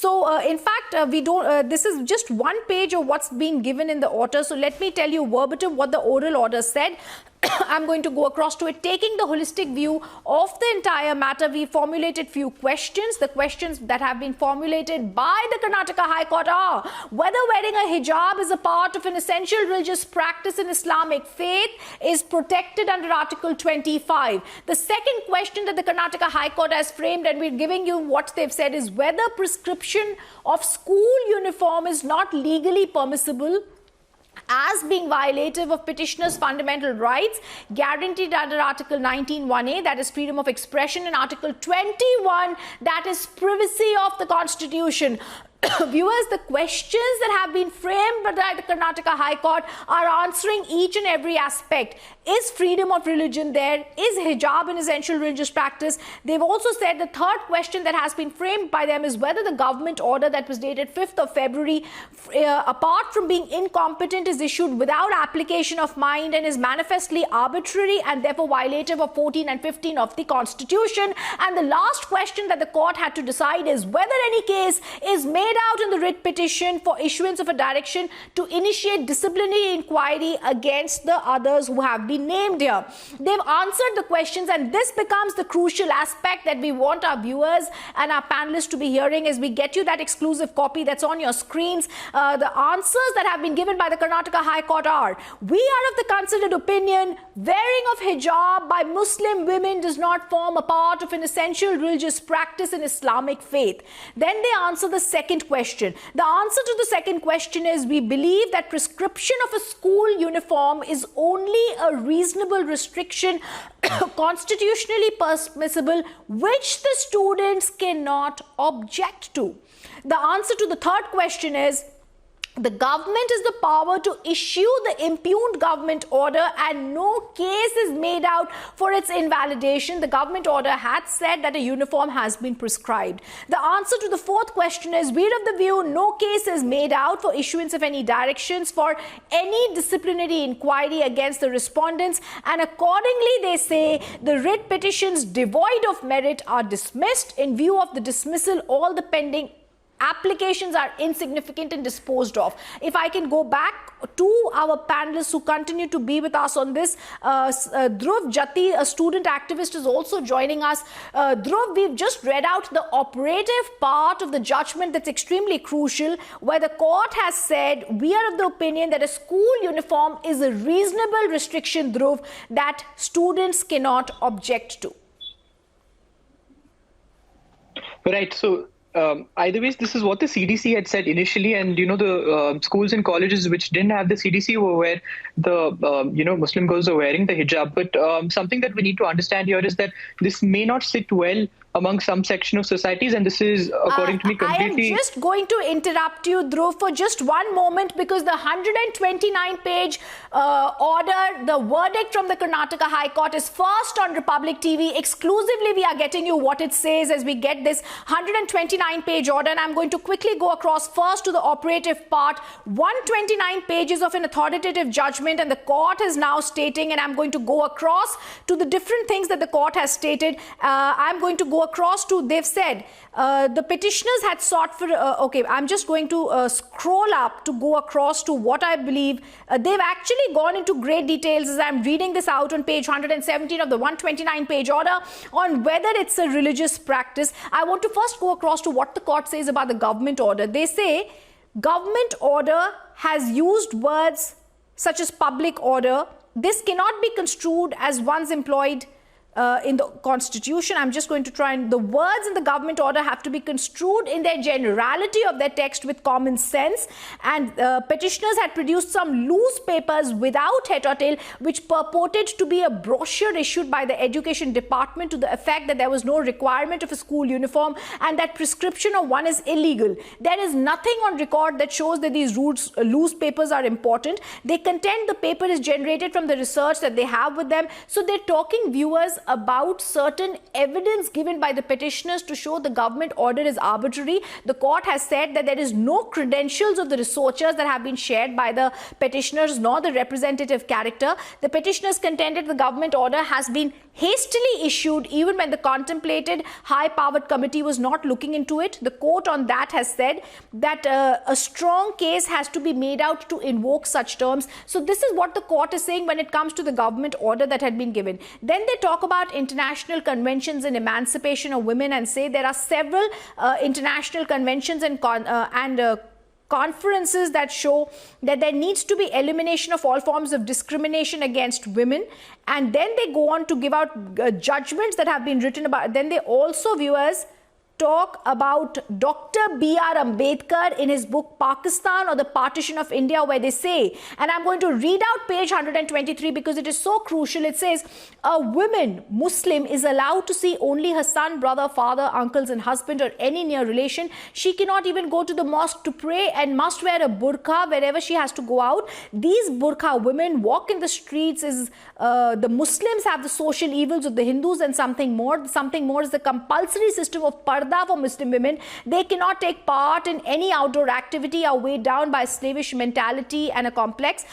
So, in fact, we don't. This is just one page of what's been given in the order. So, let me tell you verbatim what the oral order said. I'm going to go across to it. Taking the holistic view of the entire matter, we formulated few questions. The questions that have been formulated by the Karnataka High Court are whether wearing a hijab is a part of an essential religious practice in Islamic faith is protected under Article 25. The second question that the Karnataka High Court has framed, and we're giving you what they've said, is whether prescription of school uniform is not legally permissible as being violative of petitioner's fundamental rights guaranteed under Article 19(1)(a), that is freedom of expression, and Article 21, that is privacy of the Constitution. Viewers, the questions that have been framed by the Karnataka High Court are answering each and every aspect. Is freedom of religion there? Is hijab an essential religious practice? They've also said the third question that has been framed by them is whether the government order that was dated 5th of February, apart from being incompetent, is issued without application of mind and is manifestly arbitrary and therefore violative of 14 and 15 of the Constitution. And the last question that the court had to decide is whether any case is made out in the writ petition for issuance of a direction to initiate disciplinary inquiry against the others who have been named here. They've answered the questions, and this becomes the crucial aspect that we want our viewers and our panelists to be hearing as we get you that exclusive copy that's on your screens. The answers that have been given by the Karnataka High Court are: we are of the considered opinion wearing of hijab by Muslim women does not form a part of an essential religious practice in Islamic faith. Then they answer the second question. The answer to the second question is: we believe that prescription of a school uniform is only a reasonable restriction constitutionally permissible which the students cannot object to. The answer to the third question is: the government has the power to issue the impugned government order and no case is made out for its invalidation. The government order had said that a uniform has been prescribed. The answer to the fourth question is: we're of the view no case is made out for issuance of any directions for any disciplinary inquiry against the respondents, and accordingly they say the writ petitions devoid of merit are dismissed. In view of the dismissal, all the pending applications are insignificant and disposed of. If I can go back to our panelists who continue to be with us on this, Dhruv Jati, a student activist, is also joining us. Dhruv, we've just read out the operative part of the judgment that's extremely crucial, where the court has said we are of the opinion that a school uniform is a reasonable restriction, Dhruv, that students cannot object to. Right. So either ways, this is what the CDC had said initially, and the schools and colleges which didn't have the CDC were where the Muslim girls are wearing the hijab. But something that we need to understand here is that this may not sit well among some section of societies, and this is, according to me, completely... I am just going to interrupt you, Dhruv, for just one moment, because the 129-page order, the verdict from the Karnataka High Court is first on Republic TV. Exclusively, we are getting you what it says as we get this 129-page order, and I'm going to quickly go across first to the operative part. 129 pages of an authoritative judgment, and the court is now stating, and I'm going to go across to the different things that the court has stated. I'm going to go across to, they've said, the petitioners had sought for, okay, I'm just going to scroll up to go across to what I believe. They've actually gone into great details as I'm reading this out on page 117 of the 129-page order on whether it's a religious practice. I want to first go across to what the court says about the government order. They say government order has used words such as public order. This cannot be construed as one's employed in the Constitution. I'm just going to try, and the words in the government order have to be construed in their generality of their text with common sense. And petitioners had produced some loose papers without head or tail, which purported to be a brochure issued by the Education Department to the effect that there was no requirement of a school uniform and that prescription of one is illegal. There is nothing on record that shows that these loose papers are important. They contend the paper is generated from the research that they have with them. So they're talking, viewers, about certain evidence given by the petitioners to show the government order is arbitrary. The court has said that there is no credentials of the researchers that have been shared by the petitioners nor the representative character. The petitioners contended the government order has been hastily issued even when the contemplated high-powered committee was not looking into it. The court on that has said that a strong case has to be made out to invoke such terms. So this is what the court is saying when it comes to the government order that had been given. Then they talk about international conventions and emancipation of women and say there are several international conventions and conferences that show that there needs to be elimination of all forms of discrimination against women. And then they go on to give out judgments that have been written about. Then they also, viewers, talk about Dr. B.R. Ambedkar in his book Pakistan or the Partition of India, where they say, and I'm going to read out page 123 because it is so crucial. It says, a woman, Muslim, is allowed to see only her son, brother, father, uncles and husband or any near relation. She cannot even go to the mosque to pray and must wear a burqa wherever she has to go out. These burqa women walk in the streets. The Muslims have the social evils of the Hindus and something more. Something more is the compulsory system of parda for Muslim women. They cannot take part in any outdoor activity, are weighed down by slavish mentality and a complex.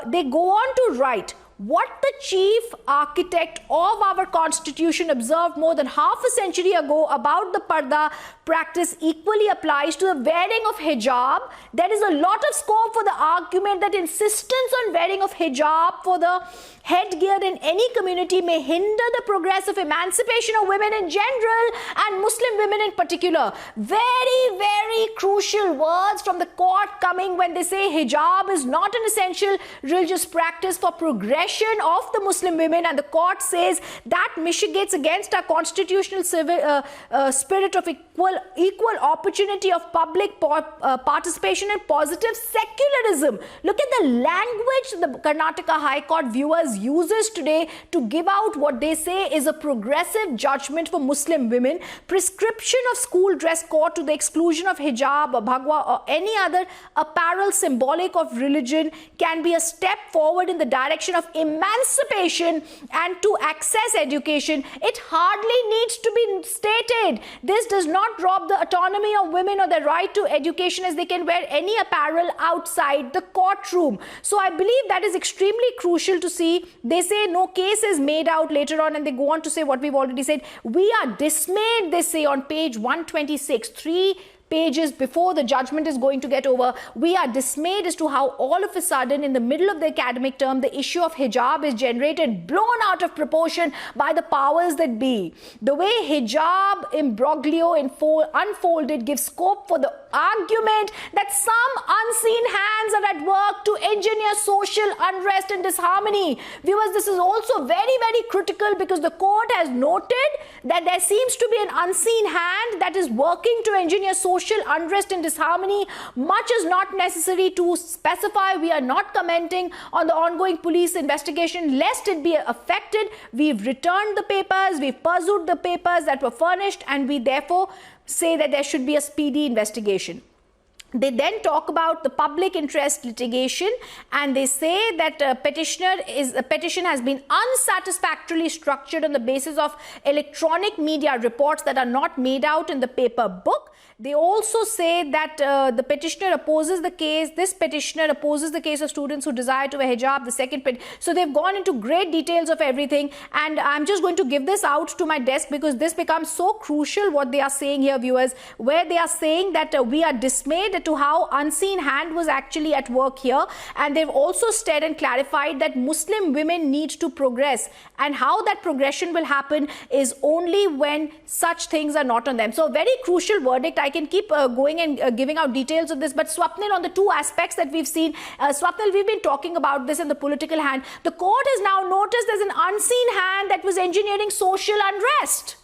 They go on to write, what the chief architect of our constitution observed more than half a century ago about the parda practice equally applies to the wearing of hijab. There is a lot of scope for the argument that insistence on wearing of hijab for the headgear in any community may hinder the progress of emancipation of women in general and Muslim women in particular. Very, very crucial words from the court coming when they say hijab is not an essential religious practice for progression of the Muslim women, and the court says that mitigates against our constitutional spirit of equal opportunity of public participation and positive secularism. Look at the language the Karnataka High Court, viewers, uses today to give out what they say is a progressive judgment for Muslim women. Prescription of school dress code to the exclusion of hijab or bhagwa or any other apparel symbolic of religion can be a step forward in the direction of emancipation and to access education. It hardly needs to be stated. This does not rob the autonomy of women or their right to education, as they can wear any apparel outside the courtroom. So I believe that is extremely crucial to see. They say no case is made out later on, and they go on to say what we've already said. We are dismayed, they say on page 126, 3 pages before the judgment is going to get over. We are dismayed as to how all of a sudden in the middle of the academic term the issue of hijab is generated, blown out of proportion by the powers that be. The way hijab imbroglio unfolded gives scope for the argument that some unseen hands are at work to engineer social unrest and disharmony. Viewers, this is also very, very critical because the court has noted that there seems to be an unseen hand that is working to engineer social unrest and disharmony. Much is not necessary to specify. We are not commenting on the ongoing police investigation lest it be affected. We've returned the papers, we've pursued the papers that were furnished, and we therefore say that there should be a speedy investigation. They then talk about the public interest litigation, and they say that a petition has been unsatisfactorily structured on the basis of electronic media reports that are not made out in the paper book. They also say that the petitioner opposes the case. This petitioner opposes the case of students who desire to wear hijab. The second so they've gone into great details of everything, and I'm just going to give this out to my desk because this becomes so crucial what they are saying here, viewers, where they are saying that we are dismayed to how unseen hand was actually at work here, and they've also said and clarified that Muslim women need to progress, and how that progression will happen is only when such things are not on them. So a very crucial verdict. I can keep going and giving out details of this, but Swapnil, on the two aspects that we've seen, Swapnil, we've been talking about this in the political hand. The court has now noticed there's an unseen hand that was engineering social unrest.